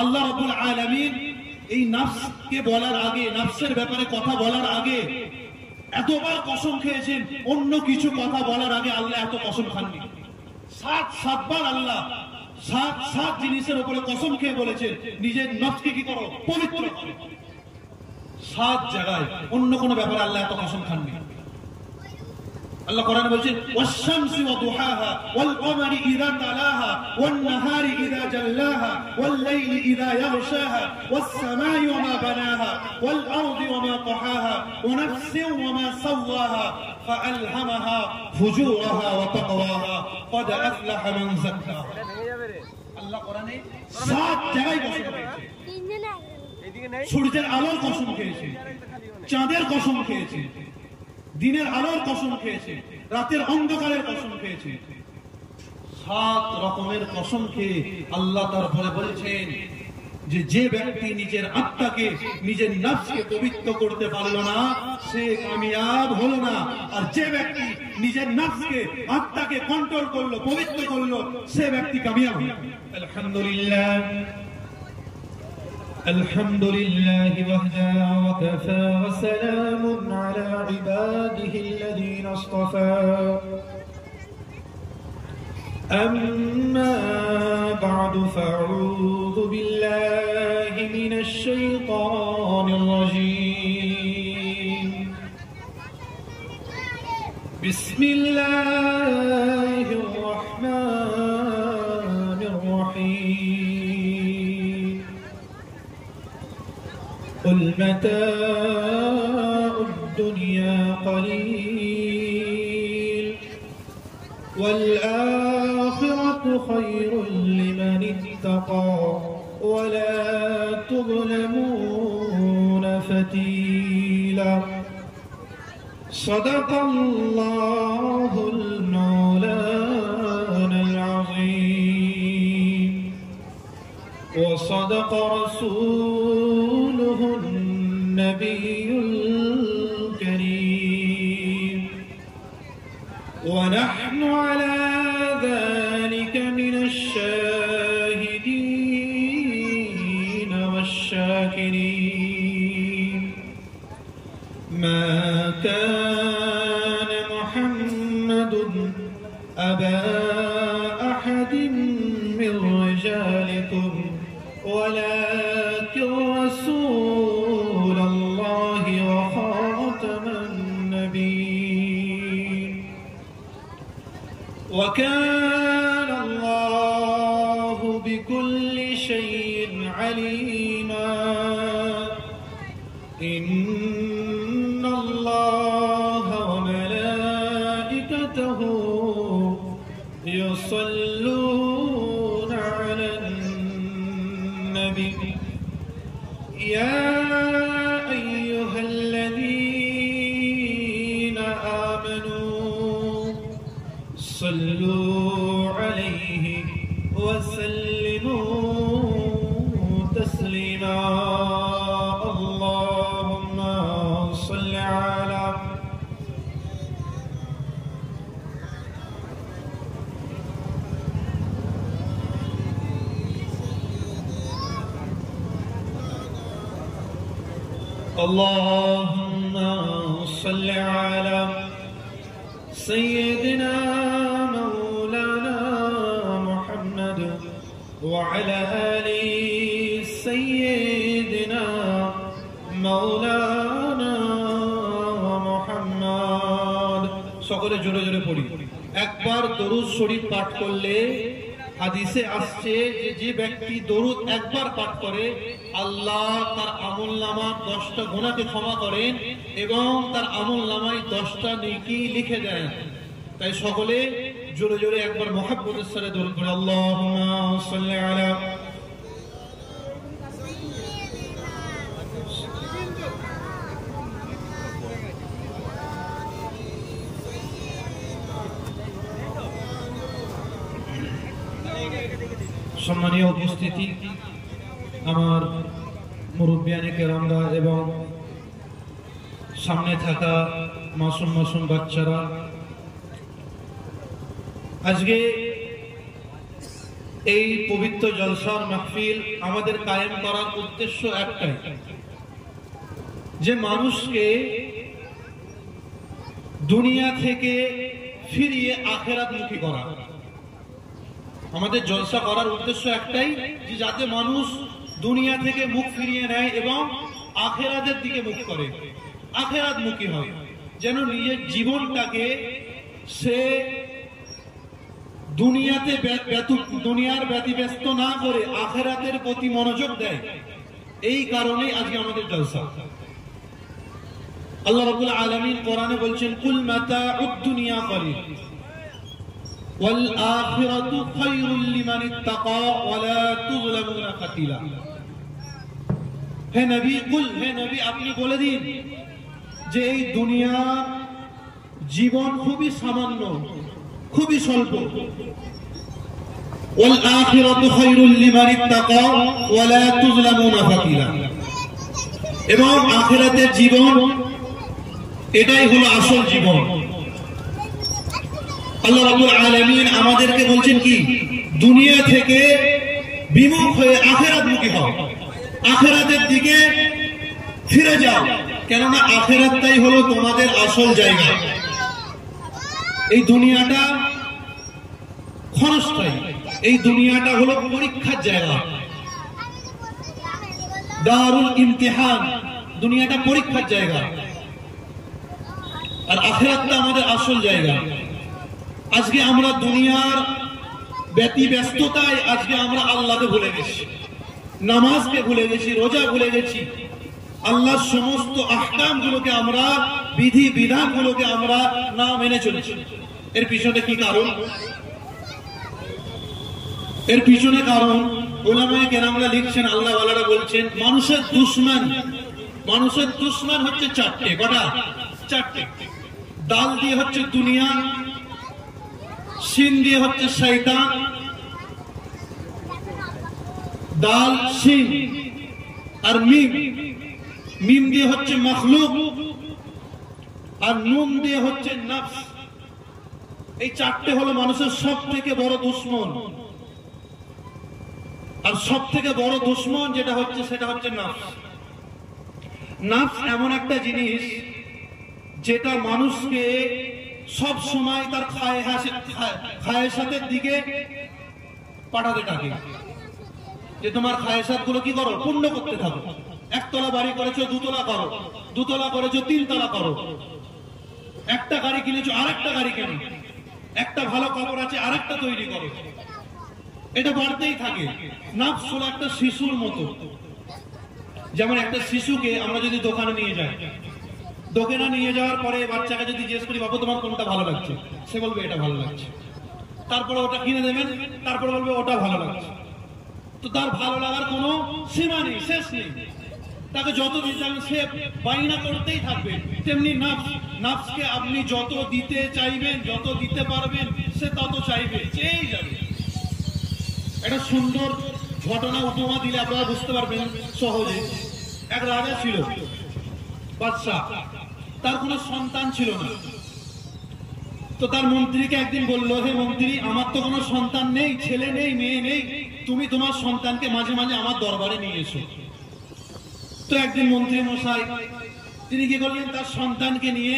আল্লাহ রাব্বুল আলামিন এই নফসকে বলার আগে, নফসের ব্যাপারে কথা বলার আগে এতবার কসম খেয়েছেন, অন্য কিছু কথা বলার আগে আল্লাহ এত কসম খাননি। সাতবার আল্লাহ সাত জিনিসের উপরে কসম খেয়ে বলেছেন নিজের নফসকে কি করো, পবিত্র করো। 7 জায়গায়, অন্য কোন ব্যাপারে আল্লাহ এত কসম খাননি। আল্লাহ কোরআনে বলেছেন ওয়াশ-শামসি ওয়া দুহাহা ওয়াল কমারি ইযা তালাহা ওয়ান নাহারি ইযা জাল্লাহা ওয়াল লাইলি ইযা ইয়াগশাহা ওয়াস সামাই ওয়া মা বানাহা ওয়াল আরদি ওয়া মা তাহাহা ওয়া নাফসিন ওয়া মা সাওয়াহা ফাআলহামাহা ফুজুরাহা ওয়া তাকওয়াহা ক্বাদ আফলাহা মান যাক্কাহা। আল্লাহ কোরআনে 7 জায়গায় কসম খেয়েছে। সূর্যের আলোর কসম খেয়েছে, চাঁদের কসম খেয়েছে, দিনের আলোর কসম খেয়েছে, রাতের অন্ধকারের কসম খেয়েছে। 7 রকমের কসম খেয়ে আল্লাহ তারপরে বলেছেন যে ব্যক্তি নিজের আত্মাকে, নিজের নফসকে পবিত্র করতে পারলো না সে কামিয়াব হলো না, আর যে ব্যক্তি নিজের নফসকে, আত্মাকে কন্ট্রোল করলো, পবিত্র করলো, সে ব্যক্তি কামিয়াব হলো। আলহামদুলিল্লাহ الحمد لله وحده وكفى وسلام على عباده الذين اصطفى أما بعد فأعوذ بالله من الشيطان الرجيم بسم الله الرحمن الرحيم قل متاع الدنيا قليل والآخرة خير لمن اتقى ولا تظلمون فتيلا صدق الله المولانا العظيم وصدق رسوله النبي الكريم ونحن على ذلك من الشاهدين والشاكرين ما كان محمد أبا أحد من رجالكم ولكن رسول الله وخاتم النبيين وكان الله بكل شيء عليما إن الله وملائكته يصلون على النبي يا أيها الذين آمنوا صلوا عليه وسلموا تسليما اللهم صل على اللهم صل على سيدنا مولانا محمد وعلى آل سيدنا مولانا محمد সকলে জোরে জোরে পড়ি। একবার দরুদ শরীফ পাঠ করলে হাদিসে আসছে যে ব্যক্তি দরুদ একবার পাঠ করে আল্লাহ তার আমলনামা 10টা গুনাহকে ক্ষমা করেন এবং তার আমলনামায় 10টা নেকি লিখে দেন। তাই সকলে জোরে জোরে একবার মুহাব্বতের সাথে দরুদ পড়ি। আল্লাহুম্মা সাল্লি আলা সম্মানীয় উপস্থিতি, আমার মুরব্বিয়ানে কেরামরা এবং সামনে থাকা মাসুম মাসুম বাচ্চারা, আজকে এই পবিত্র জলসার মাহফিল আমাদের কায়েম করার উদ্দেশ্য একটাই, যে মানুষকে দুনিয়া থেকে ফিরিয়ে আখিরাতমুখী করা। আমাদের জলসা করার উদ্দেশ্য একটাই, যে যাতে মানুষ দুনিয়া থেকে মুখ ফিরিয়ে নেয় এবং আখিরাতের দিকে মুখ করে, আখিরাতমুখী হয়, যেন নিজের জীবনটাকে সে দুনিয়ার ব্যতিব্যস্ত না করে আখিরাতের প্রতি মনোযোগ দেয়। এই কারণেই আজকে আমাদের জলসা। আল্লাহ রাব্বুল আলামিন কোরআনে বলছেন, কুল মাতাউদ দুনিয়া কলিল ওয়াল আখিরাতু খায়রুল লিমান ইত্তাকা ওয়া লা তুযলামুনা ফাতিলা। হে নবী, হে নবী আপনি বলে দিন যে এই দুনিয়ার জীবন খুবই সামান্য, খুবই স্বল্প। ওয়াল আখিরাতু খায়রুল লিমান ইত্তাকা ওয়া লা তুযলামুনা ফাতিলা। এবং আখিরাতের জীবন এটাই হলো আসল জীবন। আল্লাহ রাব্বুল আলামিন আমাদেরকে বলছেন কি, দুনিয়া থেকে বিমুখ হয়ে আখিরাতমুখী হও, আখিরাতের দিকে ফিরে যাও, কেননা আখিরাতটাই হলো তোমাদের আসল জায়গা। এই দুনিয়াটা ক্ষণস্থায়ী, এই দুনিয়াটা হলো পরীক্ষার জায়গা, দারুল ইমতিহান। দুনিয়াটা পরীক্ষার জায়গা, আর আখিরাতটা আমাদের আসল জায়গা। আজকে আমরা দুনিয়ার ব্যতিব্যস্ততায় আজকে আমরা আল্লাহকে ভুলে গেছি, নামাজকে ভুলে গেছি, রোজা ভুলে গেছি, আল্লাহর সমস্ত আহকাম গুলোকে আমরা, বিধি বিধান গুলোকে আমরা না মেনে চলেছি। এর পিছনে কি কারণ? এর পিছনে কারণ উলামায়ে কেরামরা লিখছেন, আল্লাহ ওয়ালারা বলছেন, মানুষের দুশমন হচ্ছে চারটে। কটা? চারটে। দাল দিয়ে হচ্ছে দুনিয়া, শিন দিয়ে হচ্ছে শয়তান, দাল শিন আর মিম দিয়ে হচ্ছে মখলুক, আর নুন দিয়ে হচ্ছে নফস। এই চারটে হলো মানুষের সব থেকে বড় দুশমন। আর সব থেকে বড় দুশমন যেটা হচ্ছে, সেটা হচ্ছে নফস। নফস এমন একটা জিনিস যেটা মানুষকে সব সময় তার খায়েশাতের দিকে পাঠাতে থাকে, যে তোমার খায়েশাত গুলো কি করো, পূর্ণ করতে থাকো। একতলা বাড়ি করেছো, দুতলা করো, দুতলা করেছো, তিনতলা করো, একটা গাড়ি কিনেছো, আরেকটা গাড়ি কেনো, একটা ভালো কাপড় আছে, আরেকটা তৈরি করো। এটা বাড়তেই থাকে। নফস হলো একটা শিশুর মতো। যেমন একটা শিশুকে আমরা যদি দোকানে নিয়ে যাই, দোকানে নিয়ে যাওয়ার পরে বাচ্চাকে যদি জিজ্ঞেস করি, বাবু তোমার কোনটা ভালো লাগছে, সে বলবে এটা ভালো লাগছে। তারপরে ওটা কিনে দেবেন, তারপরে বলবে ওটা ভালো লাগছে। তো তার ভালো লাগার কোনো সীমা নেই, শেষ নেই। তাকে যত দিতে যাবেন সে বাইনা করতেই থাকবে। তেমনি নফসকে আপনি যত দিতে চাইবেন, যত দিতে পারবেন, সে তত চাইবে, চেয়েই যাবে। একটা সুন্দর ঘটনা উপমা দিলে আপনারা বুঝতে পারবেন সহজে। এক রাজা ছিল, বাদশাহ, তার কোনো সন্তান ছিল না। তো তার মন্ত্রীকে একদিন বলল, হে মন্ত্রী, আমার তো কোনো সন্তান নেই, ছেলে নেই, মেয়ে নেই, তুমি তোমার সন্তানকে মাঝে মাঝে আমার দরবারে নিয়ে এসো। তো একদিন মন্ত্রী মশাই তিনি কি করলেন, তার সন্তানকে নিয়ে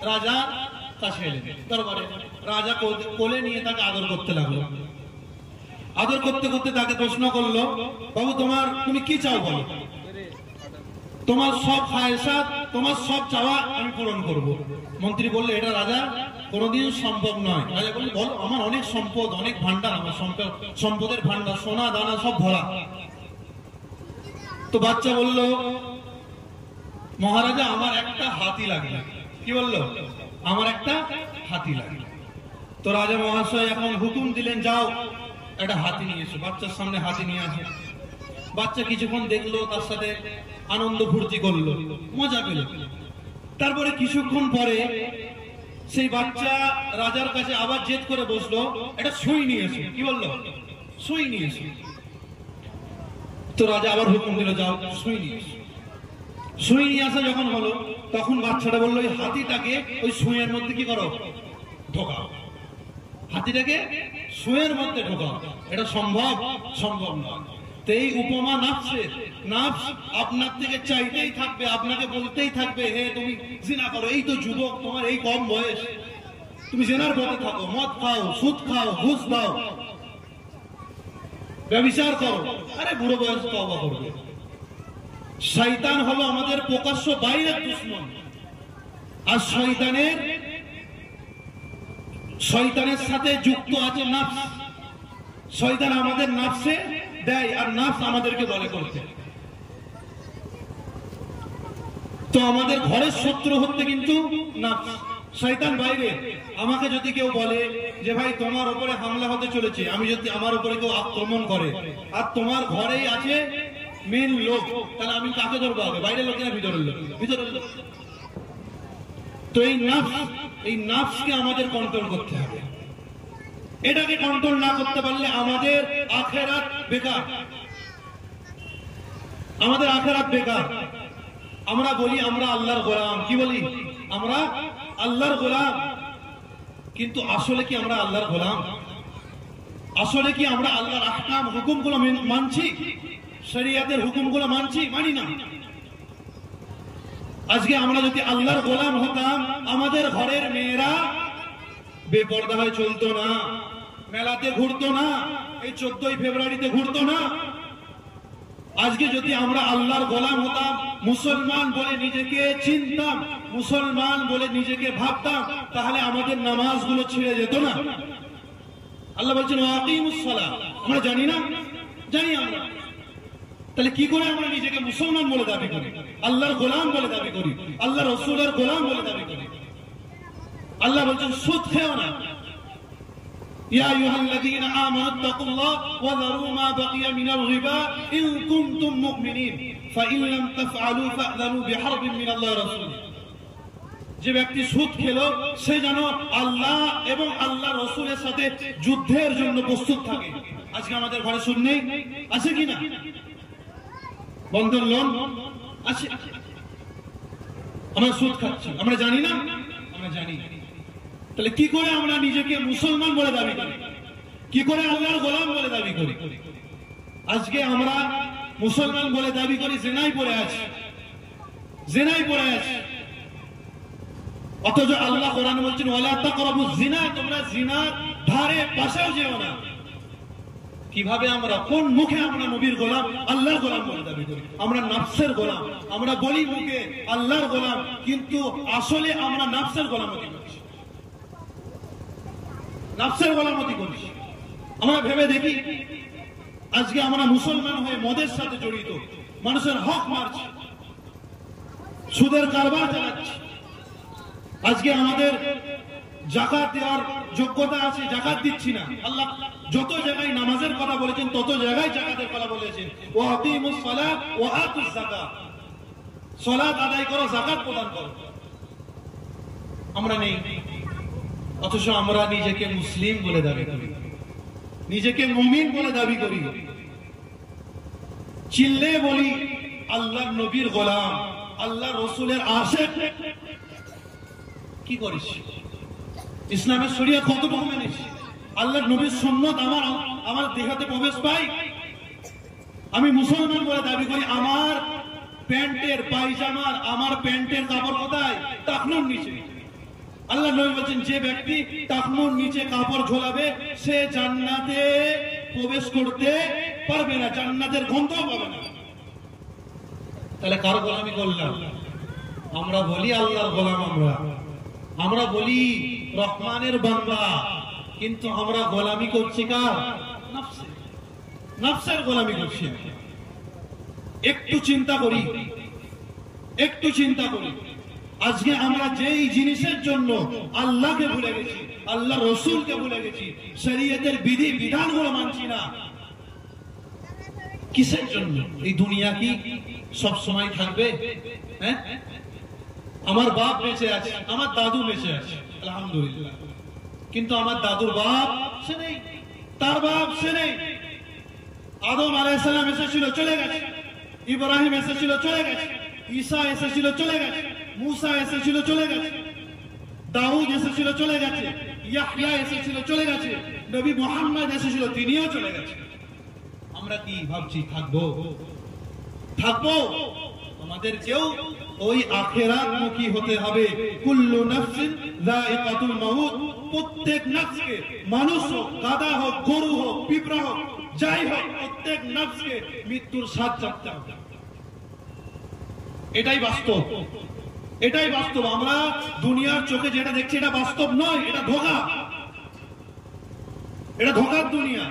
রাজার কাছে এলেন দরবারে। রাজা কোলে নিয়ে তাকে আদর করতে লাগলো। আদর করতে করতে তাকে প্রশ্ন করলো, বাবু তুমি কি চাও বলো, তোমার সব খায়েশাত, তোমার সব চাওয়া আমি পূরণ করব। মন্ত্রী বললে, এটা রাজা কোনোদিন সম্ভব নয়। রাজা বললে, বলো, আমার অনেক সম্পদ, অনেক ভান্ডার, আমার সম্পদের ভান্ডার, সোনা দানা সব ভরা। তো বাচ্চা বলল, মহারাজা আমার একটা হাতি লাগবে। কি বললো? আমার একটা হাতি লাগবে। তো রাজা মহাশয় এখন হুকুম দিলেন, যাও একটা হাতি নিয়ে এসো। বাচ্চার সামনে হাতি নিয়ে আসে। বাচ্চা কিছুক্ষণ দেখলো, তার সাথে আনন্দ ফুর্তি করলো, মজা পেল। তারপরে কিছুক্ষণ পরে সেই বাচ্চা রাজার কাছে আবার জেদ করে বসলো, এটা সুই নিয়ে এসো। কি বললো? সুই নিয়ে এসো। তো রাজা আবার হুকুম দিল, যাও সুই নিয়ে এসো। সুই নিয়ে আসা যখন হলো, তখন বাচ্চাটা বললো, ওই হাতিটাকে ওই সুইয়ের মধ্যে কি করো, ঢোকাও। হাতিটাকে সুয়ের মধ্যে ঢোকাও, এটা সম্ভব? সম্ভব নয়। তো এই উপমা নাফসের, নাফস আপনার থেকে চাইতেই থাকবে, আপনাকে বলতেই থাকবে হে তুমি জিনা করো, এই তো যুবক, তোমার এই কম বয়স, তুমি জিনার পথে থাকো, মদ খাও, সুদ খাও, ঘুষ দাও, ব্যভিচার করো। আরে বুড়ো বয়স তওবা করবে। শয়তান হলো আমাদের প্রকাশ্য বাইরের দুশমন, আর শয়তানের সাথে যুক্ত আছে নাফস। শয়তান আমাদের নাফসে দেয়, আর নাফস আমাদেরকে বলে করতে। তো আমাদের ঘরের শত্রু হচ্ছে কিন্তু নাফস, শয়তান বাইরে। আমাকে যদি কেউ বলে যে ভাই তোমার উপরে হামলা হতে চলেছে, আমি যদি আমার উপরে কেউ আক্রমণ করে আর তোমার ঘরেই আছে মেন লোক, তাহলে আমি কাকে ধরবো আগে, বাইরের লোক না ভিতরের লোক? ভিতরের লোক। তো এই নাফসকে আমাদের কন্ট্রোল করতে হবে। এটাকে কন্ট্রোল না করতে পারলে আমাদের আখিরাত বেকার, আমাদের আখিরাত বেকার। আমরা বলি আমরা আল্লাহর গোলাম, কি বলি? আমরা আল্লাহর গোলাম, কিন্তু আসলে কি আমরা আল্লাহর গোলাম? আসলে কি আমরা আল্লাহর আহকাম হুকুমগুলো মানছি? শরীয়তের হুকুমগুলো মানছি? মানি না। আজকে আমরা যদি আল্লাহর গোলাম হতাম, আমাদের ঘরের মেয়েরা বেপরদা হয়ে চলতো না, মেলাতে ঘুরতো না, এই 14ই ফেব্রুয়ারিতে ঘুরতো না। আজকে যদি আমরা আল্লাহর গোলাম হতাম, মুসলমান বলে নিজেকে চিনতাম, মুসলমান বলে নিজেকে ভাবতাম, তাহলে আমাদের নামাজগুলো ছেড়ে যেত না। আল্লাহ বলছেন ওয়াকিমুস সালাহ। আমরা জানি না? জানি আমরা। তাহলে কি করে আমরা নিজেকে মুসলমান বলে দাবি করি, আল্লাহর গোলাম বলে দাবি করি, আল্লাহ রাসূলের গোলাম বলে দাবি করি? আল্লাহ বলছেন সুদ খেও না। ইয়া আইয়ুহাল্লাযীনা আমানু তাকুল্লাহ ওয়া যারু মা বাকিয়া মিনাল রিবা ইন কুনতুম মুমিনিন ফাইন লাম তাফআলু ফাযনু বিহারবিন মিনাল্লাহি ওয়া রাসূলিহি। যে ব্যক্তি সুদ খেলো সে যেন আল্লাহ এবং আল্লাহ রাসূলের সাথে যুদ্ধের জন্য প্রস্তুত থাকে। আজকে আমাদের ঘরে সুদ নেই, আছে কি না? বন্ধন লোন আছে, আমরা সুদ খাচ্ছি, আমরা জানি না? আমরা জানি। তাহলে কি করে আমরা নিজেকে মুসলমান বলে দাবি করি, কি করে আল্লাহর গোলাম বলে দাবি করি? আজকে আমরা মুসলমান বলে দাবি করি, জিনায় পড়ে আছি, জিনায় পড়ে আছি। অথচ আল্লাহ কোরআনে বলছেন ওয়ালা তাকরাবুজ জিনা, তোমরা জিনার ধারে পাশেও যেও না। কিভাবে আমরা, কোন মুখে আমরা নবীর গোলাম, আল্লাহর গোলাম বলে দাবি করি? আমরা নাফসের গোলাম। আমরা বলি মুখে আল্লাহর গোলাম, কিন্তু আসলে আমরা নাফসের গোলামতি করছি, নাফসের গোলামতি করছি। আমরা ভেবে দেখি, আজকে আমরা মুসলমান হয়ে মদের সাথে জড়িত, মানুষের হক মারছি, সুদের কারবার চালাচ্ছি। আজকে আমাদের যাকাত দেওয়ার যোগ্যতা আছে, যাকাত দিচ্ছি না। আল্লাহ যত জায়গায় নামাজের কথা বলেছেন তত জায়গায় যাকাতের কথা বলেছেন। ওয়া আকিমুস সালাত ওয়া আতুজ যাকাত, সালাত আদায় করো, যাকাত প্রদান করো। আমরা নেই, অথচ আমরা নিজেকে মুসলিম বলে দাবি করি, নিজেকে মুমিন বলে দাবি করি, চিল্লে বলি আল্লাহর নবীর গোলাম, আল্লাহ রসুলের আশিক। কি করিস? ইসলামের শরিয়ত কতটুকু মেনিস? আল্লাহর নবীর সুন্নাত আমার দেহতে প্রবেশ পাই? আমি মুসলমান বলে দাবি করি, আমার প্যান্টের পায়জামার, আমার প্যান্টের কাপড় কোথায়? টাকনুর নিচে। আল্লাহ নবী বলছেন যে ব্যক্তি টাকনুর নিচে কাপড় ঝোলাবে সে জান্নাতে প্রবেশ করতে পারবে না, জান্নাতের গন্ধও পাবে না। তাহলে কার গোলামি করলাম? আমরা বলি আল্লাহর গোলাম, আমরা বলি রহমানের বান্দা, কিন্তু আমরা গোলামি করছি কার? নাফসের। নাফসের গোলামি করছি। একটু চিন্তা করি, একটু চিন্তা করি, আজকে আমরা যেই জিনিসের জন্য আল্লাহকে ভুলে গেছি, আল্লাহ রসুলকে ভুলে গেছি, শরীয়তের বিধি বিধানগুলো মানছি না, কিসের জন্য? এই দুনিয়া কি সব সময় থাকবে? হ্যাঁ, আমার বাপ বেঁচে আছে, আমার দাদু বেঁচে আছে, আলহামদুলিল্লাহ, কিন্তু আমার দাদুর বাপ সে নেই, তার বাপ সে নেই। আদম আলাইহিস সালাম এসেছিল, চলে গেছে। ইব্রাহিম এসেছিল, চলে গেছে। ঈসা এসেছিল, চলে গেছে। মুসা এসেছিল, চলে গেছে। দাউদ এসেছিল, চলে গেছে। ইয়াহইয়া এসেছিল, চলে গেছে। নবী মুহাম্মদ এসেছিল, তিনিও চলে গেছে। আমরা কি ভাবছি থাকবো? আমাদেরকেও ওই আখিরাতমুখী হতে হবে। কুল্লু নাফসিন যায়িকাতুল মাউত, প্রত্যেক নফসকে, মানুষ হোক, গাধা হোক, গরু হোক, পিঁপড়া হোক, যাই হোক, প্রত্যেক নফসকে মৃত্যুর স্বাদ চাখতে হবে। এটাই বাস্তব, এটাই বাস্তব। আমরা দুনিয়ার চোখে যেটা দেখছি এটা বাস্তব নয়, এটা ধোঁকা, এটা ধোঁকার দুনিয়া।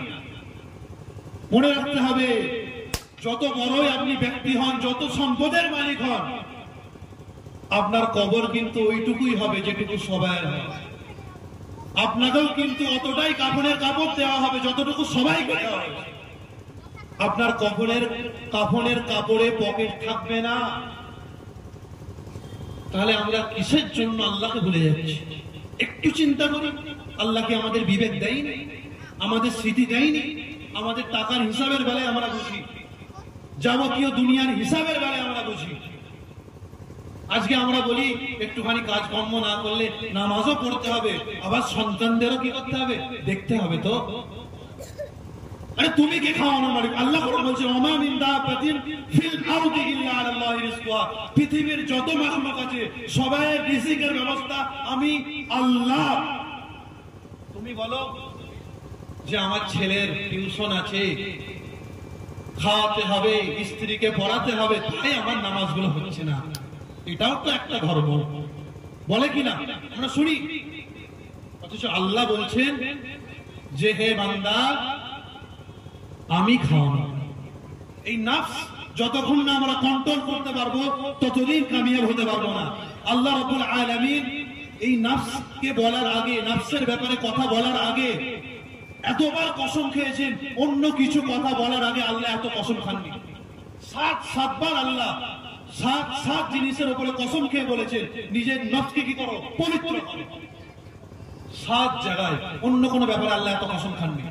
মনে রাখতে হবে, যত বড়ই আপনি ব্যক্তি হন, যত সম্পদের মালিক হন, আপনার কবর কিন্তু ওইটুকুই হবে যেটুকু সবাইয়ের হয়। আপনাকেও কিন্তু অতটাই কাফনের কাপড় দেওয়া হবে যতটুকু সবাইকে দেওয়া হবে। আপনার কাফনের কাপড়ে পকেট থাকবে না। তাহলে আমরা কিসের জন্য আল্লাহকে ভুলে যাচ্ছি? একটু চিন্তা করি, আল্লাহকে আমাদের বিবেক দেয়নি, আমাদের স্মৃতি দেয়নি, আমাদের টাকার হিসাবের বেলায় আমরা বুঝি, যাবতীয় দুনিয়ার হিসাবের বেলায় আমরা বুঝি। আজকে আমরা বলি একটুখানি কাজকর্ম না করলে নামাজও পড়তে হবে, আবার সন্তানদেরও কি করতে হবে, দেখতে হবে। তো আরে তুমি কে খাওয়ানো মালিক? আল্লাহ কোরআন বলছে, ওমা মিন দাব্বাতিন ফিল আরদি ইল্লা আলাল্লাহি রিজকুহা, পৃথিবীর যত মাখলুক আছে সবাইয়ের রিজিকের ব্যবস্থা আমি আল্লাহ। তুমি বলো যে আমার ছেলের টিউশন আছে, খাওয়াতে হবে, স্ত্রীকে পড়াতে হবে, তাই আমার নামাজগুলো হচ্ছে না। এটাও তো একটা ধর্ম, বলে কিনা আমরা শুনি। অথচ আল্লাহ বলছেন যে হে বান্দা, আমি খাওয়ানো। এই নফস যতক্ষণ না আমরা কন্ট্রোল করতে পারবো ততদিন কামিয়াব হতে পারবো না। আল্লাহ রাব্বুল আলামিন এই নফসকে বলার আগে, নফসের ব্যাপারে কথা বলার আগে এতবার কসম খেয়েছেন, অন্য কিছু কথা বলার আগে আল্লাহ এত কসম খাননি। সাতবার আল্লাহ সাত জিনিসের উপরে কসম খেয়ে বলেছেন নিজের নফসকে কি করো, পবিত্র করো। 7 জায়গায়, অন্য কোন ব্যাপারে আল্লাহ এত কসম খাননি।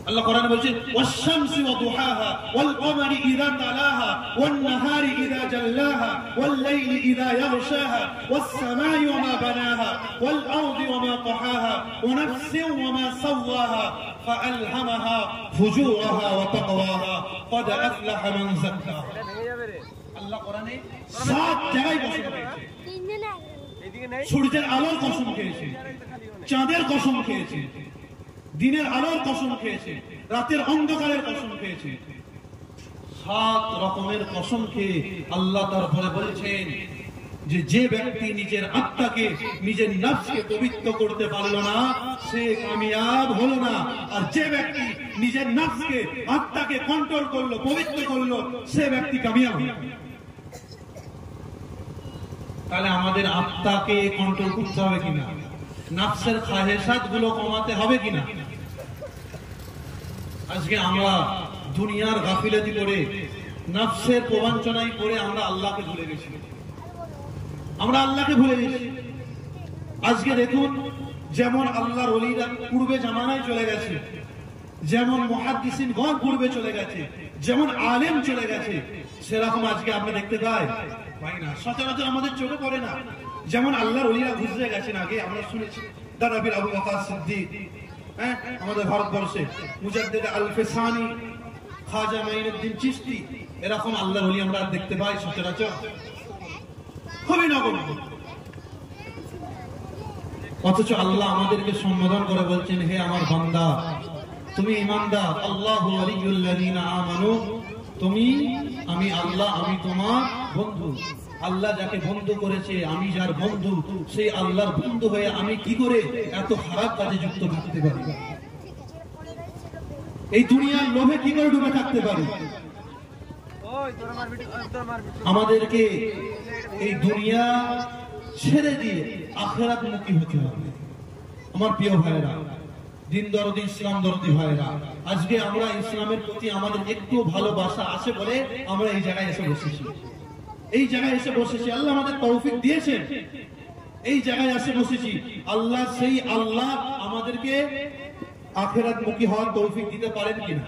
আল্লাহ কোরআনে বলছেন, ওয়াশ-শামসি ওয়া দুহাহা ওয়াল কমারি ইযা তালাহা ওয়ান নাহারি ইযা জাল্লাহা ওয়াল লাইলি ইযা ইয়াগশাহা ওয়াস সামাই ওয়া মা বানাহা ওয়াল আরদি ওয়া মা তাহাহা ওয়া নাফসিন ওয়া মা সাওয়াহা ফাআলহামাহা ফুজুরাহা ওয়া তাকওয়াহা ক্বাদ আফলাহা মান যাক্কাহা। আল্লাহ কোরআনে 7 জায়গায় কসম খেয়েছে। সূর্যের আলোর কসম খেয়েছে, চাঁদের কসম খেয়েছে, দিনের আলোর কসম খেয়েছে, রাতের অন্ধকারের কসম খেয়েছে। 7 রকমের কসম খেয়ে আল্লাহ তারপরে বলেছেন যে ব্যক্তি নিজের আত্মাকে, নিজের নফসকে পবিত্র করতে পারলো না সে কামিয়াব হলো না। আর যে ব্যক্তি নিজের নফসকে, আত্মাকে কন্ট্রোল করলো, পবিত্র করলো, সে ব্যক্তি কামিয়াব হলো। তাহলে আমাদের আত্মাকে কন্ট্রোল করতে হবে কিনা, নফসের খাহেসাত গুলো কমাতে হবে কিনা। আজকে আমরা দুনিয়ার গাফিলতি করে, নফসের প্রবঞ্চনায় করে আমরা আল্লাহকে ভুলে গেছি, আমরা আল্লাহকে ভুলে গেছি। আজকে দেখুন, যেমন আল্লাহর ওলিরা পূর্বে জামানায় চলে গেছে, যেমন মুহাদ্দিসিনগণ পূর্বে চলে গেছে, যেমন আলেম চলে গেছে, সেরকম আজকে আমরা দেখতে পাই না, সচরাচর আমাদের চোখে পড়ে না। যেমন আল্লাহর ওলিরা গুজরে গেছেন, আগে আমরা শুনেছি দাদা পীর আবু বকর সিদ্দিক, আমাদের ভারতবর্ষে মুজাদ্দিদ আল-ফিসানি, খাজা মাইনুদ্দিন চিশতি, এরকম আল্লাহর ওলি আমরা দেখতে পাই সচরাচর, খুবই নগণ্য। অথচ আল্লাহ আমাদেরকে সম্বোধন করে বলছেন, হে আমার বান্দা, তুমি ঈমানদার, আল্লাহু ওয়ালিয়ুল্লাযীনা আমানু, তুমি, আমি আল্লাহ, আমি তোমার বন্ধু। আল্লাহ যাকে বন্ধু করেছে, আমি যার বন্ধু, সেই আল্লাহর বন্ধু হয়ে আমি কি করে এত খারাপ কাজে যুক্ত থাকতে পারি? এই দুনিয়ার লোভে কি করে ডুবে থাকতে পারি? আমাদেরকে এই দুনিয়া ছেড়ে দিয়ে আখিরাতমুখী হতে হবে। আমার প্রিয় ভাইরা, দিন দরদি, ইসলাম দরদি ভাইরা, আজকে আমরা ইসলামের প্রতি আমাদের একটু ভালোবাসা আছে বলে আমরা এই জায়গায় এসে বসেছি। এই জায়গায় এসে বসেছি, আল্লাহ আমাদের তৌফিক দিয়েছেন, এই জায়গায় এসে বসেছি। আল্লাহ, সেই আল্লাহ আমাদেরকে আখিরাতমুখী হওয়ার তৌফিক দিতে পারেন কিনা?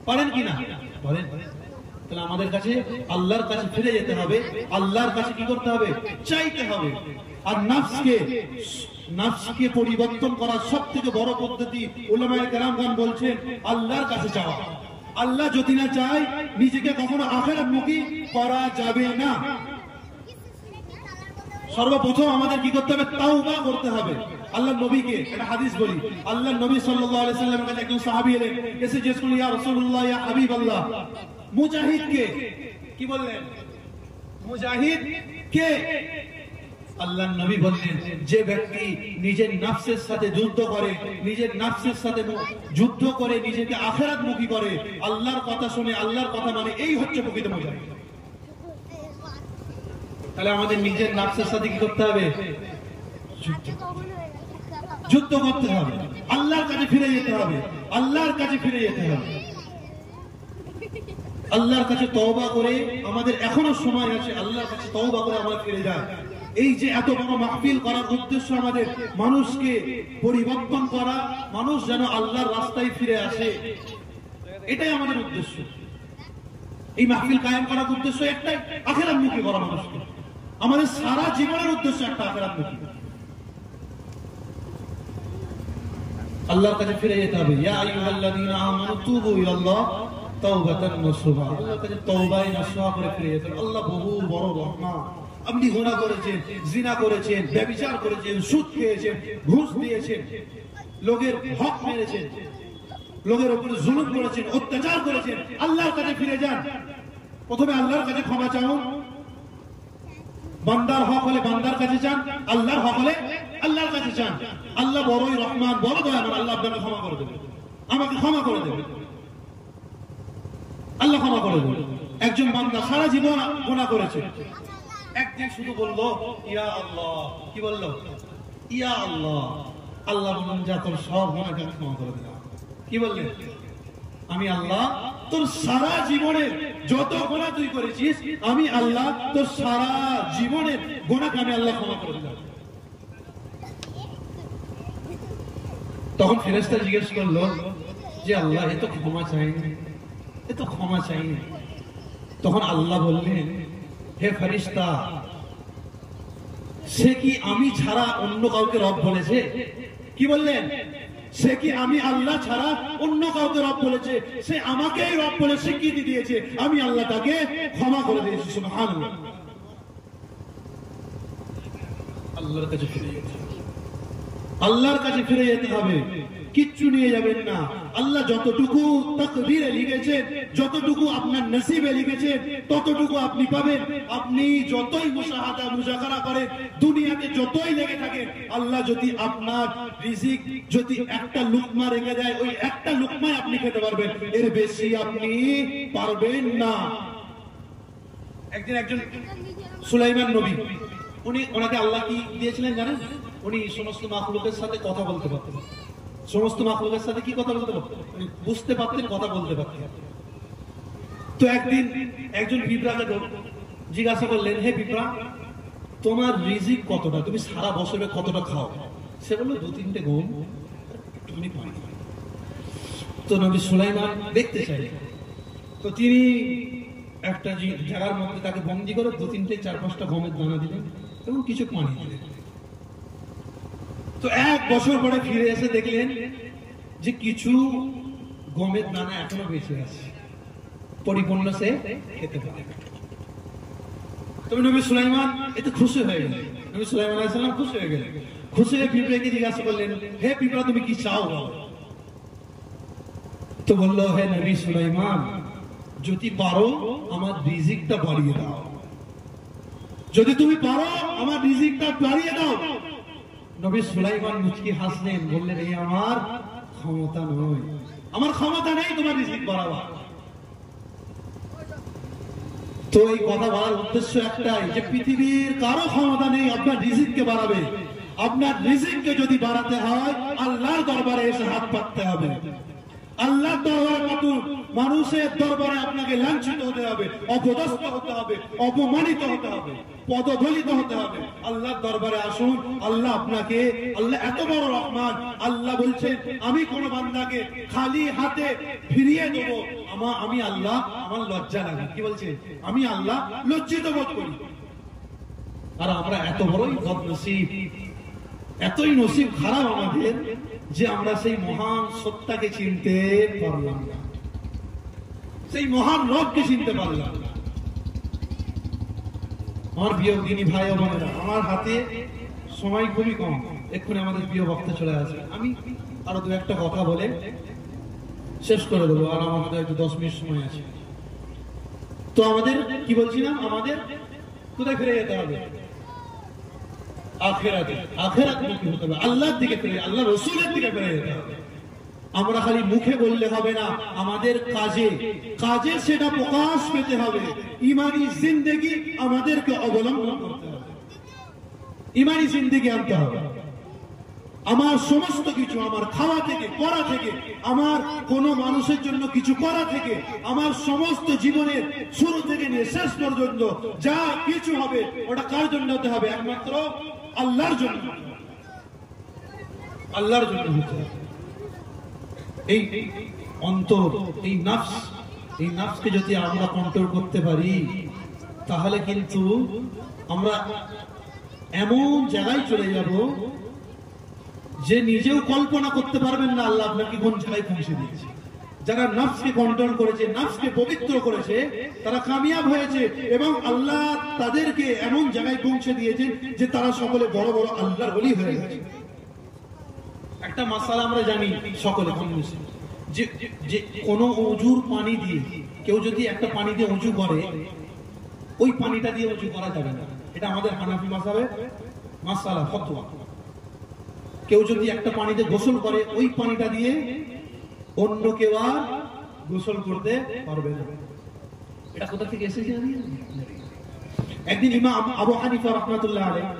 পারেন কিনা? বলেন। তাহলে আমাদের কাছে আল্লাহর কাছে ফিরে যেতে হবে, আল্লাহর কাছে কি করতে হবে? চাইতে হবে। আর নাফসকে পরিবর্তন করার সবথেকে বড় পদ্ধতি উলামায়ে কেরামগণ বলছেন আল্লাহর কাছে যাওয়া। আল্লাহ যদি না চায় নিজেকে কখনো আখিরাতমুখী করা যাবে না। সর্বপ্রথম আমাদের কি করতে হবে? তাওবা করতে হবে। আল্লাহ নবীকে একটা হাদিস বলি, আল্লাহ নবী সাল্লাল্লাহু আলাইহি সাল্লামের কাছে একজন সাহাবী এলেন, এসে জিজ্ঞেস করলেন, ইয়া রাসূলুল্লাহ, ইয়া হাবিবাল্লাহ, মুজাহিদ কে? কি বললেন? মুজাহিদ কে? আল্লাহ নবী বললেন, যে ব্যক্তি নিজের নফসের সাথে যুদ্ধ করে, নিজের নফসের সাথে যুদ্ধ করে নিজেকে আখিরাতমুখী করে, আল্লাহর কথা শুনে, আল্লাহর কথা মানে, এই হচ্ছে প্রকৃত মুজাহিদ। তাহলে আমাদের নিজের নফসের সাথে কি করতে হবে? যুদ্ধ করতে হবে, আল্লাহর কাছে ফিরে যেতে হবে, আল্লাহর কাছে ফিরে যেতে হবে, আল্লাহর কাছে তওবা করে। আমাদের এখনো সময় আছে, আল্লাহর কাছে তওবা করে আমরা ফিরে যাই। এই যে এত বড় মাহফিল করার উদ্দেশ্য আমাদের মানুষকে পরিবর্তন করা, মানুষ যেন আল্লাহর রাস্তায় ফিরে আসে, এটাই আমাদের উদ্দেশ্য। এই মাহফিল কায়েম করার উদ্দেশ্য একটাই, আখিরাতমুখী করা মানুষকে। আমাদের সারা জীবনের উদ্দেশ্য একটা, আখিরাতমুখী। আল্লাহর কাছে ফিরে যেতে হবে। ইয়া আইয়ুহাল্লাযীনা আমানু তুবু ইলাল্লাহ তাওবাতান নাসুহা। আল্লাহর কাছে তওবায়ে নাসুহা করে ফিরে যেতে হবে। আল্লাহ বহু বড় রহমান। আপনি গুনাহ করেছেন, জিনা করেছেন, ব্যভিচার করেছেন, সুদ খেয়েছেন, ঘুষ দিয়েছেন, লোকের হক মেরেছেন, লোকের উপরে জুলুম করেছেন, অত্যাচার করেছেন, আল্লাহর কাছে ফিরে যান। প্রথমে আল্লাহর কাছে ক্ষমা চাও। বান্দার হক হলে বান্দার কাছে চান, আল্লাহর হক হলে আল্লাহর কাছে চান। আল্লাহ বড়ই রহমান, বড় দয়াবান, আল্লাহ আপনাকে ক্ষমা করে দেবে, আমাকে ক্ষমা করে দেবে, আল্লাহ ক্ষমা করে দেবে। একজন বান্দা সারা জীবন গুনাহ করেছে, একদিন শুধু বললো ইয়া আল্লাহ। কি বললো? ইয়া আল্লাহ। আল্লাহ বললেন, যা তোর সব গুনাহকে ক্ষমা করে দিলাম। কি বললেন? আমি আল্লাহ তোর সারা জীবনের যত গুনাহ তুই করেছিস, আমি আল্লাহ তোর সারা জীবনের গুনাহকে আমি আল্লাহ ক্ষমা করে দিলাম। তখন ফেরেশতা জিজ্ঞেস করলো যে আল্লাহ, এ তো ক্ষমা চাইনি, এ তো ক্ষমা চাইনি। তখন আল্লাহ বললেন, হে ফেরেশতা, সে কি আমি ছাড়া অন্য কাউকে রব বলেছে? কি বললেন? সে কি আমি আল্লাহ ছাড়া অন্য কাউকে রব বলেছে? সে আমাকেই রব বলে স্বীকৃতি দিয়েছে, আমি আল্লাহ তাকে ক্ষমা করে দিয়েছি। সুবহানাল্লাহ। আল্লাহর কাছে ফিরে যেতে হবে, আল্লাহর কাছে ফিরে যেতে হবে, কিচ্ছু নিয়ে যাবেন না। আল্লাহ যতটুকু তাকদীরে লিখেছেন, যতটুকু আপনার নসিবে লিখেছেন, ততটুকু আপনি পাবেন। আপনি যতই মুশাহাদা মুজাকারা করেন, দুনিয়াতে যতই লেগে থাকেন, আল্লাহ যদি আপনার রিজিক যদি একটা লুকমা রেখে দেয়, ওই একটা লুকমায় আপনি খেতে পারবেন, এর বেশি আপনি পারবেন না। একজন সুলাইমান নবী, ওনাকে আল্লাহ কি দিয়েছিলেন জানেন? উনি সমস্ত মাখলুকের সাথে কথা বলতে পারতেন। সমস্ত মাখলুকের সাথে কি কথা বলতে পারতেন? উনি বুঝতে পারতেন, কথা বলতে পারতেন। তো একদিন একজন পিঁপড়াকে জিজ্ঞাসা করলেন, হে পিঁপড়া, তোমার রিজিক কতটা? তুমি সারা বছরে কতটা খাও? সে বলল, 2-3টে গম, একটুখানি পানি। তো নবী সুলাইমান দেখতে চাইলেন। তো তিনি একটা জায়গার মধ্যে তাকে বন্দী করে 2-3টে 4-5টা গমের দানা দিলেন এবং কিছু পানি দিলেন। তো 1 বছর পরে ফিরে এসে দেখলেন যে কিছু গমের দানা এখনো বেঁচে আছে, পরিপূর্ণ সে খেতে পারে। তবে নবী সুলাইমান এতে খুশি হয়ে গেলেন। নবী সুলাইমান আলাইহিস সালাম খুশি হয়ে গেলেন। খুশি হয়ে পিঁপড়াকে জিজ্ঞাসা করলেন, হে পিঁপড়া, তুমি কি চাও? তো বললো, হে নবী সুলাইমান, যদি পারো আমার রিজিকটা বাড়িয়ে দাও, যদি তুমি পারো আমার রিজিকটা বাড়িয়ে দাও। নবী সুলাইমান মুচকি হাসলেন, বললেন, এই আমার ক্ষমতা নয়, আমার ক্ষমতা নেই তোমার রিজিক বাড়াবার। তো এই কথা বলার উদ্দেশ্য একটাই, যে পৃথিবীর কারো ক্ষমতা নেই আপনার রিজিককে বাড়াবে। আপনার রিজিককে যদি বাড়াতে হয়, আল্লাহর দরবারে এসে হাত পাততে হবে। আল্লাহর দরবারে পাতুন, মানুষের দরবারে আপনাকে লাঞ্ছিত হতে হবে, অপদস্থ হতে হবে, অপমানিত হতে হবে, পদদলিত হতে হবে। আল্লাহর দরবারে আসুন, আল্লাহ আপনাকে, আল্লাহ এত বড় রহমান, আল্লাহ বলছেন আমি কোন বান্দাকে খালি হাতে ফিরিয়ে দেব, আমি আল্লাহ আমার লজ্জা লাগে। কি বলছে? আমি আল্লাহ লজ্জিত বোধ করি। আর আমরা এত বড়ই বদনসিব, এতই নসিব খারাপ আমাদের যে আমরা সেই মহান সত্তাকে চিনতে পারলাম না, সেই মহান রবকে চিনতে পারলাম না। আমার প্রিয় দিনী ভাই ও বোনেরা, আমার হাতে সময় খুবই কম, এক্ষুনি আমাদের প্রিয় বক্তা চলে আসবে। আমি আরো দু একটা কথা বলে শেষ করে দেবো, আর আমাদের একটু 10 মিনিট সময় আছে। তো আমাদের কি বলছিলাম, আমাদের কোথায় ফিরে যেতে হবে? আখিরাতে, আখিরাতমুখী হতে হবে, আল্লাহর দিকে ফিরে, আল্লাহ রাসূলের দিকে ফিরে যেতে হবে। আমরা খালি মুখে বললে হবে না, আমাদের কাজে কাজে সেটা প্রকাশ পেতে হবে। ঈমানি জিন্দেগি আমাদেরকে অবলম্বন করতে হবে, ঈমানি জিন্দেগি আনতে হবে। আমার সমস্ত কিছু, আমার খাওয়া থেকে, পড়া থেকে, আমার কোন মানুষের জন্য কিছু করা থেকে, আমার সমস্ত জীবনের শুরু থেকে নিয়ে শেষ পর্যন্ত যা কিছু হবে ওটা কার জন্য হতে হবে? একমাত্র আল্লাহর জন্য, আল্লাহর জন্য হতে হবে। এই অন্তর, এই নফস, এই নফসকে যদি আমরা কন্ট্রোল করতে পারি, তাহলে কিন্তু আমরা এমন জায়গায় চলে যাব যে নিজেও কল্পনা করতে পারবেন না আল্লাহ আপনাকে কোন জায়গায় পৌঁছে দিয়েছে। যারা নফসকে কন্ট্রোল করেছে, নফসকে পবিত্র করেছে, তারা কামিয়াব হয়েছে এবং আল্লাহ তাদেরকে এমন জায়গায় পৌঁছে দিয়েছে যে তারা সকলে বড় বড় আল্লাহর ওলি হয়ে গেছে। একটা মাসালা আমরা জানি সকলে, যে কোন অজুর পানি দিয়ে কেউ যদি একটা পানি দিয়ে অজু করে, ওই পানিটা দিয়ে অজু করা যাবে না। এটা আমাদের হানাফি মাযহাবের মাসালা, ফতোয়া। কেউ যদি একটা পানিতে গোসল করে, ওই পানিটা দিয়ে অন্য কেউ আর গোসল করতে পারবে না। এটা কোথা থেকে এসেছে জানি? একদিন ইমাম আবু হানিফা রাহমাতুল্লাহ আলাইহি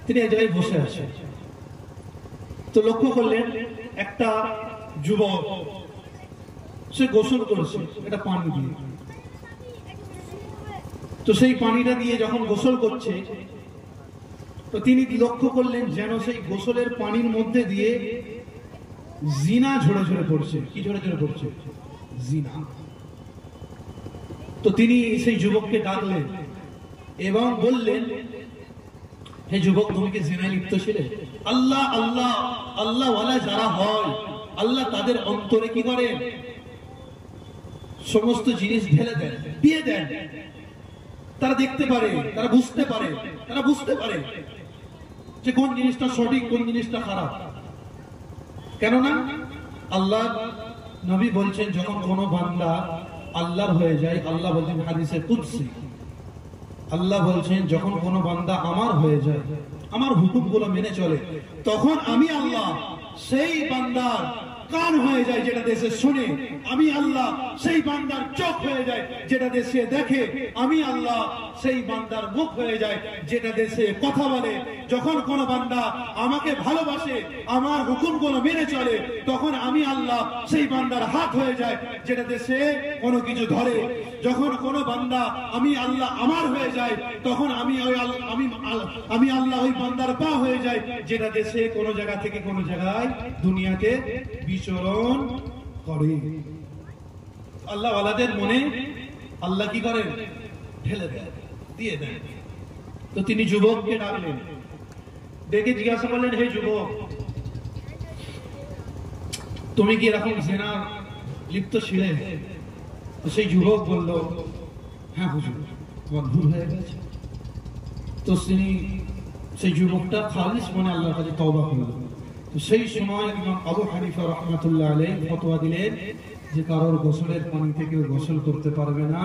তিনি এক জায়গায় বসে আছেন, তো লক্ষ্য করলেন একটা যুবক সে গোসল করেছে এটা পানি দিয়ে। তো সেই পানিটা দিয়ে যখন গোসল করছে, তো তিনি লক্ষ্য করলেন যেন সেই গোসলের পানির মধ্যে দিয়ে জিনা ঝরে ঝরে পড়ছে। কি ঝরে ঝরে পড়ছে? জিনা। তো তিনি সেই যুবককে ডাকলেন এবং বললেন, হে যুবক, তুমি কি জিনায় লিপ্ত ছিলে? আল্লাহ আল্লাহ আল্লাহ ওয়ালা যারা হয়, আল্লাহ তাদের অন্তরে কি করেন? সমস্ত জিনিস ঢেলে দেন, দিয়ে দেন। তারা দেখতে পারে, তারা বুঝতে পারে, তারা বুঝতে পারে যে কোন জিনিসটা সঠিক, কোন জিনিসটা খারাপ। কেননা আল্লাহ নবী বলছেন, যখন কোন বান্দা আল্লাহর হয়ে যায়, আল্লাহ বলছেন হাদিসে কুদসি, আল্লাহ বলছেন যখন কোন বান্দা আমার হয়ে যায়, আমার হুকুমগুলো মেনে চলে, তখন আমি আল্লাহ সেই বান্দার কান হয়ে যায় যেটা দেশে শুনে, আমি আল্লাহ সেই বান্দার চোখ হয়ে যায় যেটা দেশে দেখে, আমি আল্লাহ সেই বান্দার মুখ হয়ে যায় যেটা দেশে কথা বলে। যখন কোন বান্দা আমাকে ভালোবাসে, আমার হুকুমগুলো মেনে চলে, তখন আমি আল্লাহ সেই বান্দার হাত হয়ে যায় যেটা দেশে কোনো কিছু ধরে। যখন কোন বান্দা আমি আল্লাহ আমার হয়ে যায়, তখন আমি আল্লাহ ওই বান্দার পা হয়ে যায় যেটা দেশে কোনো জায়গা থেকে কোনো জায়গায় দুনিয়াতে বিচরণ করে। আল্লাহ ওয়ালাদের মনে আল্লাহ কি করেন? ঢেলে দেন, দিয়ে দেন। তো তিনি যুবককে ডাকলেন, ডেকে জিজ্ঞাসা করলেন, হে যুবক, তুমি কি এরকম জিনা লিপ্ত ছিলে? তো সেই যুবক বলল, হ্যাঁ হুজুর, আমার ভুল হয়ে গেছে। তো তিনি সেই যুবকটা খালিস মনে আল্লাহর কাছে তওবা করলেন। তো সেই সময় ইমাম আবু হানিফা রাহমাতুল্লাহ আলাইহি ফতোয়া দিলেন যে কারোর গোসলের পানি থেকে গোসল করতে পারবে না,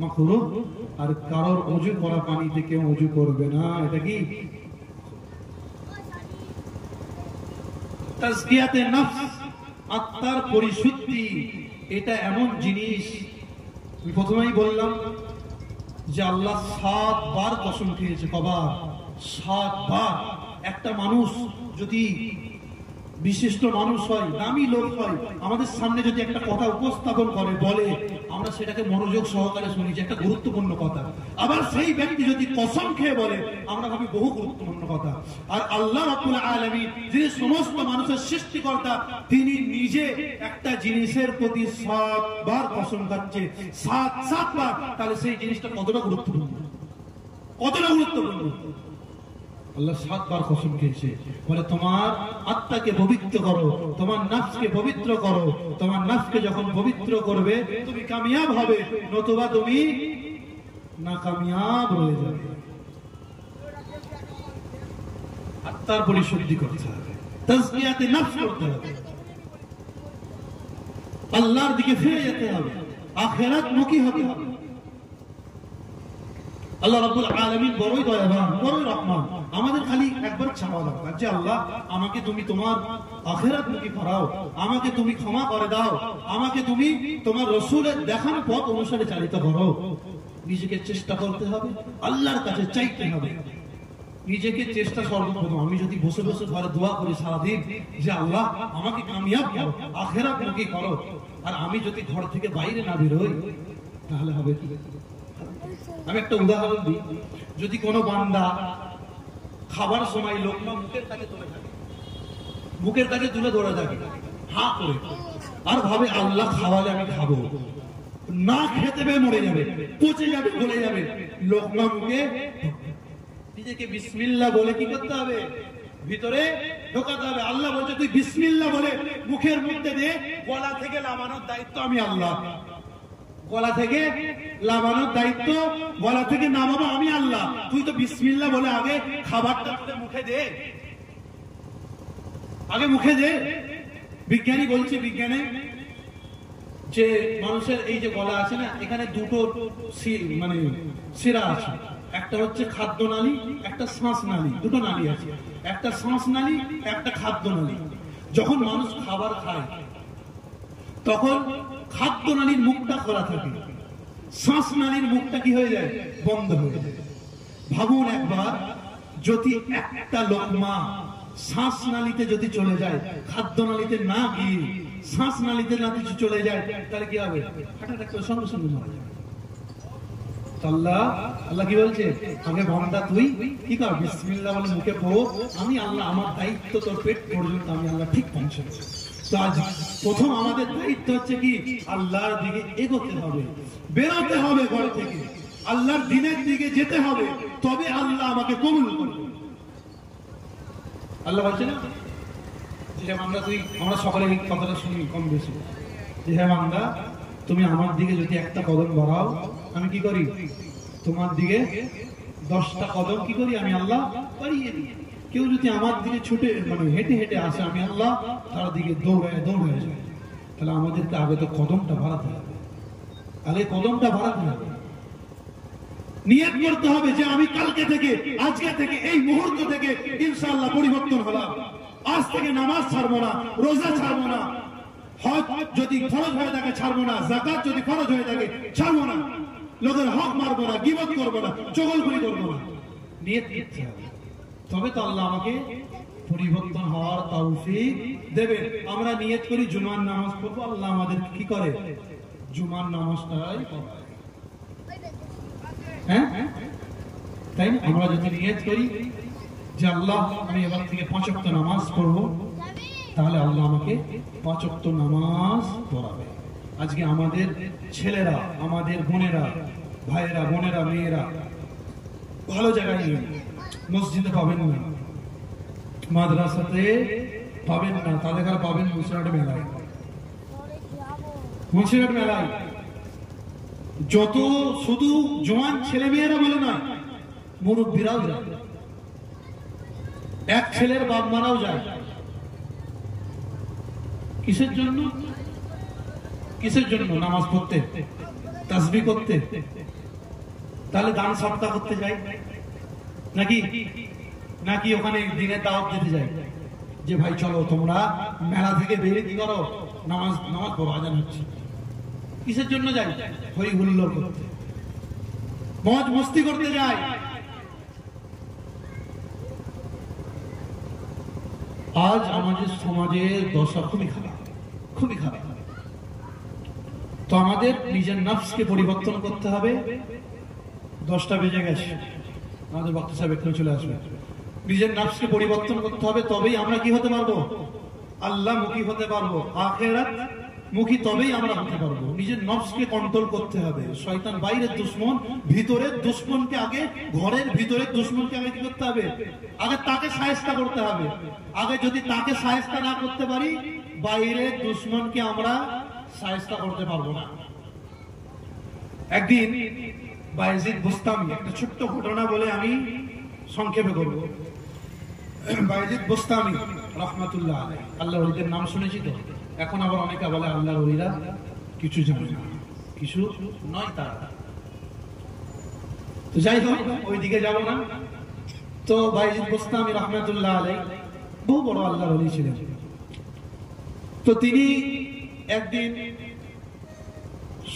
মাকরুহ, আর কারোর ওযু করা পানি থেকে ওযু করবে না। এটা কি তাজকিয়াতে নফস, আত্মার পরিশুদ্ধি। এটা এমন জিনিস, আমি প্রথমেই বললাম যে আল্লাহ 7 বার কসম খেয়েছে। কবার? 7 বার। একটা মানুষ যদি বিশিষ্ট মানুষ হয়, দামি লোক হয়, আমাদের সামনে যদি একটা কথা উপস্থাপন করে বলে, আমরা সেটাকে মনোযোগ সহকারে শুনি যে একটা গুরুত্বপূর্ণ কথা। আবার সেই ব্যক্তি যদি কসম খেয়ে বলে, আমরা ভাবি বহু গুরুত্বপূর্ণ কথা। আর আল্লাহ রাব্বুল আলামিন যিনি সমস্ত মানুষের সৃষ্টিকর্তা, তিনি নিজে একটা জিনিসের প্রতি 7 বার কসম খাচ্ছে, 7 বার। তাহলে সেই জিনিসটা কতটা গুরুত্বপূর্ণ, কতটা গুরুত্বপূর্ণ। আল্লাহ 7 বার কসম খেয়েছে, বলে তোমার আত্মাকে পবিত্র করো, তোমার নফসকে পবিত্র করো। তোমার নফসকে যখন পবিত্র করবে তুমি কামিয়াব হবে, নতুবা তুমি নাকামিয়াব হয়ে যাবে। আত্মার পরিশুদ্ধি করতে হবে, তাজকিয়াতে নফস করতে হবে, আল্লাহর দিকে ফিরে যেতে হবে, আখিরাত মুখী হতে হবে। আল্লাহ রাব্বুল আলামিন বড়ই দয়াবান, বড়ই রহমান। আমাদের খালি একবার চাওয়া দরকার যে আল্লাহ আমাকে তুমি তোমার আখিরাত মুখী করাও, আমাকে তুমি ক্ষমা করে দাও, আমাকে তুমি তোমার রাসূলের দেখানো পথ অনুসারে চালিত করো। নিজেকে চেষ্টা করতে হবে, আল্লাহর কাছে চাইতে হবে। নিজেকে চেষ্টা সর্বপ্রথম। আমি যদি বসে বসে ঘরে দোয়া করি সারাদিন যে আল্লাহ আমাকে কামিয়াব করো, আখিরাত মুখী করো, আর আমি যদি ঘর থেকে বাইরে না বেরোই, তাহলে হবে কি? আমি একটা উদাহরণ দিই। যদি কোনো বান্দা খাবার সময় লোকমা মুখের কাছে তুলে থাকে, মুখের কাছে তুলে ধরে থাকে হা করে, আর ভাবে আল্লাহ খাওয়ালে আমি খাবো, না খেতে পেয়ে মরে যাবে, পচে যাবে, গলে যাবে, লোকমা মুখে নিজেকে বিসমিল্লাহ বলে কি করতে হবে? ভিতরে ঢোকাতে হবে। আল্লাহ বলছে তুই বিসমিল্লাহ বলে মুখের মধ্যে দে, গলা থেকে নামানোর দায়িত্ব আমি আল্লাহ। গলা থেকে লাগানোর দায়িত্ব, গলা থেকে নামাবো আমি আল্লাহ। তুই তো বিসমিল্লাহ বলে আগে খাবারটা তুলে মুখে দে, আগে মুখে দে। বিজ্ঞানী বলছে, বিজ্ঞানে যে মানুষের এই যে গলা আছে না, এখানে দুটো মানে শিরা আছে, একটা হচ্ছে খাদ্য নালী, একটা শ্বাস নালী। দুটো নালী আছে, একটা শ্বাস নালী, একটা খাদ্য নালী। যখন মানুষ খাবার খায় তখন খাদ্য নালীর মুখটা খোলা থাকে, শ্বাস নালীর মুখটা কি হয়ে যায়? বন্ধ হয়ে যায়। ভাবুন একবার, যদি একটা লোকমা শ্বাস নালীতে যদি চলে যায়, খাদ্য নালীতে না গিয়ে শ্বাস নালীতে না কিছু চলে যায়, তাহলে কি হবে? হার্ট অ্যাটাক করে সঙ্গে সঙ্গে মারা যাবে। আল্লাহ কি বলছে? আগে বান্দা তুই কি কর, বিসমিল্লাহ বলে মুখে পড়ো, আমি আল্লাহ আমার দায়িত্ব তোর পেট পর্যন্ত আমি আল্লাহ ঠিক পৌঁছাচ্ছি। তো আজ প্রথম আমাদের দায়িত্ব হচ্ছে কি? আল্লাহর দিকে এগোতে হবে, বেরোতে হবে ঘর থেকে, আল্লাহর দিনের দিকে যেতে হবে, তবে আল্লাহ আমাকে কবুল করবে। আল্লাহ বলছে না যে বান্দা তুই, আমরা সকলে এই কথাটা শুনি কম বেশি, যে হ্যাঁ বান্দা তুমি আমার দিকে যদি একটা কদম বাড়াও, আমি কি করি? তোমার দিকে 10টা কদম কি করি? আমি আল্লাহ বাড়িয়ে দিই। কেউ যদি আমার দিকে ছুটে মানে হেঁটে হেঁটে আসে, আমি আল্লাহ তার দিকে দৌড়ায় দৌড়ায় যায়। তাহলে আমাদেরকে আগে তো কদমটা বাড়াতে হবে, আগে কদমটা বাড়াতে হবে। নিয়ত করতে হবে যে আমি কালকে থেকে, আজকে থেকে, এই মুহূর্ত থেকে ইনশাআল্লাহ পরিবর্তন হলাম। আজ থেকে নামাজ ছাড়বো না, রোজা ছাড়বো না, হজ যদি ফরজ হয়ে থাকে ছাড়বো না, যাকাত যদি ফরজ হয়ে থাকে ছাড়বো না, লোকের হক মারবো না, গীবত করবো না, চগলখড়ি করবো না। নিয়ত করতে হবে, তবে তো আল্লাহ আমাকে পরিবর্তন হওয়ার তৌফিক দেবে। আমরা নিয়ত করি জুমার নামাজ পড়বো, আল্লাহ আমাদের কি করে? জুমার নামাজটাই পড়ায়। হ্যাঁ তাই না? আমরা যদি নিয়ত করি যে আল্লাহ আমি এবার থেকে 5 ওয়াক্ত নামাজ পড়বো, তাহলে আল্লাহ আমাকে 5 ওয়াক্ত নামাজ পড়াবে। আজকে আমাদের ছেলেরা, আমাদের বোনেরা, ভাইয়েরা, বোনেরা, মেয়েরা ভালো জায়গায় নেই, মসজিদে পাবেন না, মাদ্রাসাতে পাবেন না, তাদের কাছে পাবেন মুসিরাট মেলায়। মুসিরাট মেলায় যত শুধু জওয়ান ছেলে মেয়েরা বলে না, মুরব্বীরাও যায়, এক ছেলের বাপ মারাও যায়। কিসের জন্য? কিসের জন্য? নামাজ পড়তে, তাসবিহ করতে। তাহলে দান সদকা করতে যায় নাকি? নাকি ওখানে দিনের দাওয়াত দিতে যায় যে ভাই চলো তোমরা মেলা থেকে বেরিয়ে কি করো, নামাজ পড়ো, আজান হচ্ছে। কিসের জন্য যায়? হই হুল্লোড় করতে, মজ মস্তি করতে যায়। আজ আমাদের সমাজের দশা খুবই খারাপ, খুবই খারাপ। তো আমাদের নিজের নফসকে পরিবর্তন করতে হবে। 10টা বেজে গেছে, আমাদের বক্তা সাহেব এক্ষুনি চলে আসবে। নিজের নফসকে পরিবর্তন করতে হবে, তবেই আমরা কি হতে পারবো? আল্লাহ মুখী হতে পারবো, আখিরাত মুখী তবেই আমরা হতে পারবো। নিজের নফসকে কন্ট্রোল করতে হবে। শয়তান বাইরের দুশমন, ভিতরের দুশমনকে আগে, ঘরের ভিতরের দুশমনকে আগে কি করতে হবে? আগে তাকে শায়েস্তা করতে হবে। আগে যদি তাকে শায়েস্তা না করতে পারি, বাইরের দুশমনকে আমরা শায়েস্তা করতে পারবো না। একদিন বায়েজিদ বুস্তামি, একটা ছোট্ট ঘটনা বলে আমি সংক্ষেপে করব। বায়েজিদ বুস্তামি রাহমাতুল্লাহ আলাইহি, আল্লাহর ওলিদের নাম শুনেছি তো। এখন আবার অনেকে বলে আল্লাহর ওলিরা কিছু জানে না, কিছু নয় তারা। তো যাই হোক, ওইদিকে যাব না। তো বায়েজিদ বুস্তামি রাহমাতুল্লাহ আলাইহি বহু বড় আল্লাহর ওলি ছিলেন। তো তিনি একদিন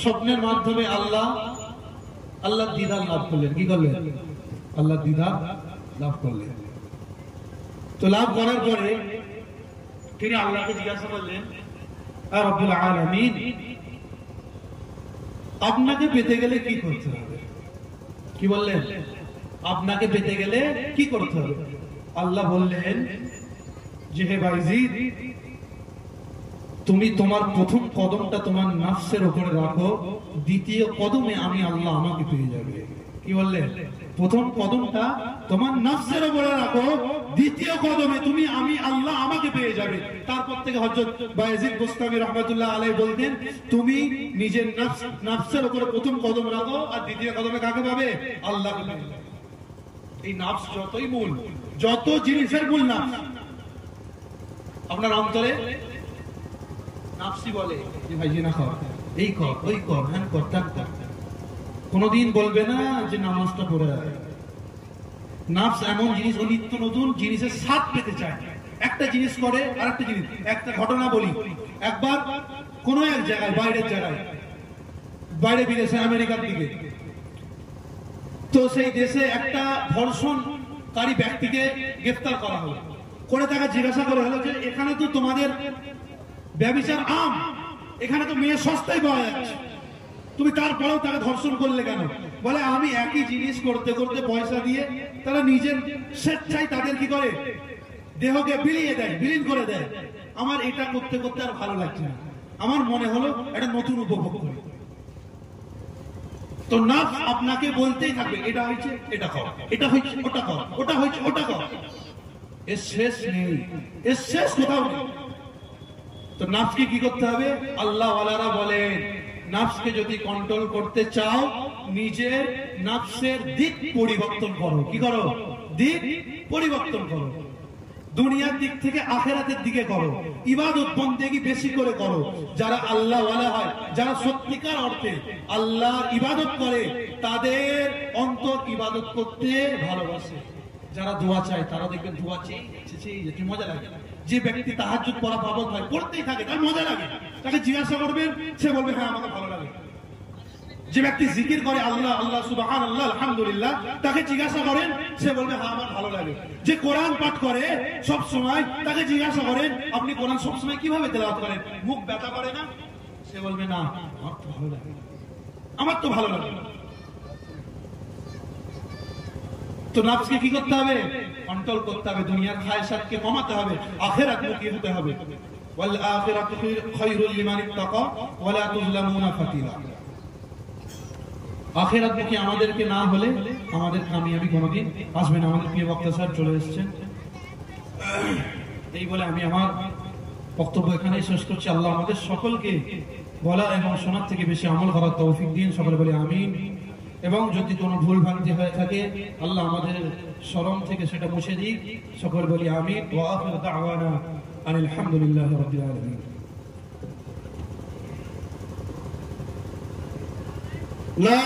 স্বপ্নের মাধ্যমে আল্লাহ দিদার লাভ করলেন। কি করলেন? আল্লাহ দিদার লাভ করলেন। তো লাভ করার পরে তিনি আল্লাহকে জিজ্ঞাসা করলেন, রব্বুল আলামিন, আপনাকে পেতে গেলে কি করতে হবে? কি বললেন? আপনাকে পেতে গেলে কি করতে হবে? আল্লাহ বললেন যে, হে বায়েজিদ, তুমি তোমার প্রথম কদমটা তোমার নফসের উপরে রাখো, দ্বিতীয় কদমে আমি আল্লাহ আমাকে পেয়ে যাবে। কি বললেন? প্রথম কদমটা তোমার নফসের উপরে রাখো, দ্বিতীয় কদমে তুমি আমি আল্লাহ আমাকে পেয়ে যাবে। তারপর থেকে হযরত বায়েজিদ বুস্তামি রাহমাতুল্লাহ আলাইহি বলতেন, তুমি নিজের নফসের উপরে প্রথম কদম রাখো, আর দ্বিতীয় কদমে কাকে পাবে? আল্লাহকে পাবে। এই নফস যতই মূল, যত জিনিসের মূল নফস। আপনার অন্তরে নাফসি বলে যে ভাই জিনা কর, এই কর, ওই কর, হ্যান কর, ত্যাগ কর। কোনদিন বলবে না যে নামাজটা পড়ে যায়। নাফস এমন জিনিস, ও নিত্য নতুন জিনিসের স্বাদ পেতে চায়। একটা জিনিস করে আর একটা জিনিস। একটা ঘটনা বলি। একবার কোন এক জায়গায়, বাইরের জায়গায়, বাইরে বিদেশে, আমেরিকার দিকে, তো সেই দেশে একটা ধর্ষণকারী ব্যক্তিকে গ্রেফতার করা হলো। করে তাকে জিজ্ঞাসা করা হলো যে, এখানে তো তোমাদের ব্যভিচার আম, এখানে তো মেয়ে সস্তায় পাওয়া যাচ্ছে, তুমি তারপরেও তাকে ধর্ষণ করলে কেন? বলে, আমি একই জিনিস করতে করতে পয়সা দিয়ে তারা নিজের স্বেচ্ছায় তাদের কি করে, দেহকে বিলিয়ে দেয়, বিলীন করে দেয়। আমার এটা করতে করতে আর ভালো লাগছে না, আমার মনে হলো একটা নতুন উপভোগ করি। তো নফস আপনাকে বলতেই থাকবে, এটা হয়েছে এটা কর, এটা হয়েছে ওটা কর, ওটা হয়েছে ওটা কর। এর শেষ নেই, এর শেষ কোথাও নেই। তো নফসকে কি করতে হবে? আল্লাহ ওয়ালারা বলেন, নফসকে যদি কন্ট্রোল করতে চাও, নিজের নফসের দিক পরিবর্তন করো। কি করো? দিক পরিবর্তন করো। দুনিয়ার দিক থেকে আখিরাতের দিকে করো। ইবাদত বন্দেগী বেশি করে করো। যারা আল্লাহ ওয়ালা হয়, যারা সত্যিকার অর্থে আল্লাহ ইবাদত করে, তাদের অন্তর ইবাদত করতে ভালোবাসে। যারা দোয়া চায়, তারা দেখবেন দোয়া চেয়ে যাচ্ছে, মজা লাগে। যে ব্যক্তি তাহাজ্জুদ পড়া পাবত হয়, পড়তেই থাকে, তার মজা লাগে। তাকে জিজ্ঞাসা করবেন, সে বলবে হ্যাঁ আমাকে ভালো লাগে। যে ব্যক্তি জিকির করে আল্লাহ আল্লাহ সুবহানাল্লাহ আলহামদুলিল্লাহ, তাকে জিজ্ঞাসা করেন, সে বলবে হ্যাঁ আমার ভালো লাগে। যে কোরআন পাঠ করে সব সময়, তাকে জিজ্ঞাসা করেন, আপনি কোরআন সব সময় কিভাবে তেলাওয়াত করেন? মুখ ব্যথা করে না? সে বলবে না, আমার তো ভালো লাগে, আমার তো ভালো লাগে। তো নফসকে কি করতে হবে? কন্ট্রোল করতে হবে। দুনিয়ার খায়সাতকে কমাতে হবে, আখিরাত মুখী হতে হবে। ওয়াল আখিরাতু খায়রুল লিমান ইত্তাকা ওয়া লা তুযলামুনা ফাতিলা। আখিরাত মুখী আমাদেরকে না হলে আমাদের কামিয়াবি কোনোদিন আসবে না। আমাদের প্রিয় বক্তা স্যার চলে এসেছেন। এই বলে আমি আমার বক্তব্য এখানেই শেষ করছি। আল্লাহ আমাদের সকলকে বলা এবং শোনার থেকে বেশি আমল করার তৌফিক দিন। সকলে বলে আমিন। এবং যদি কোনো ভুল ভ্রান্তি হয়ে থাকে, আল্লাহ আমাদের শরম থেকে সেটা মুছে দিক। সকল বলি আমিন। ওয়া আখিরু দাওয়ানা আনিল হামদুলিল্লাহি রাব্বিল আলামিন। লা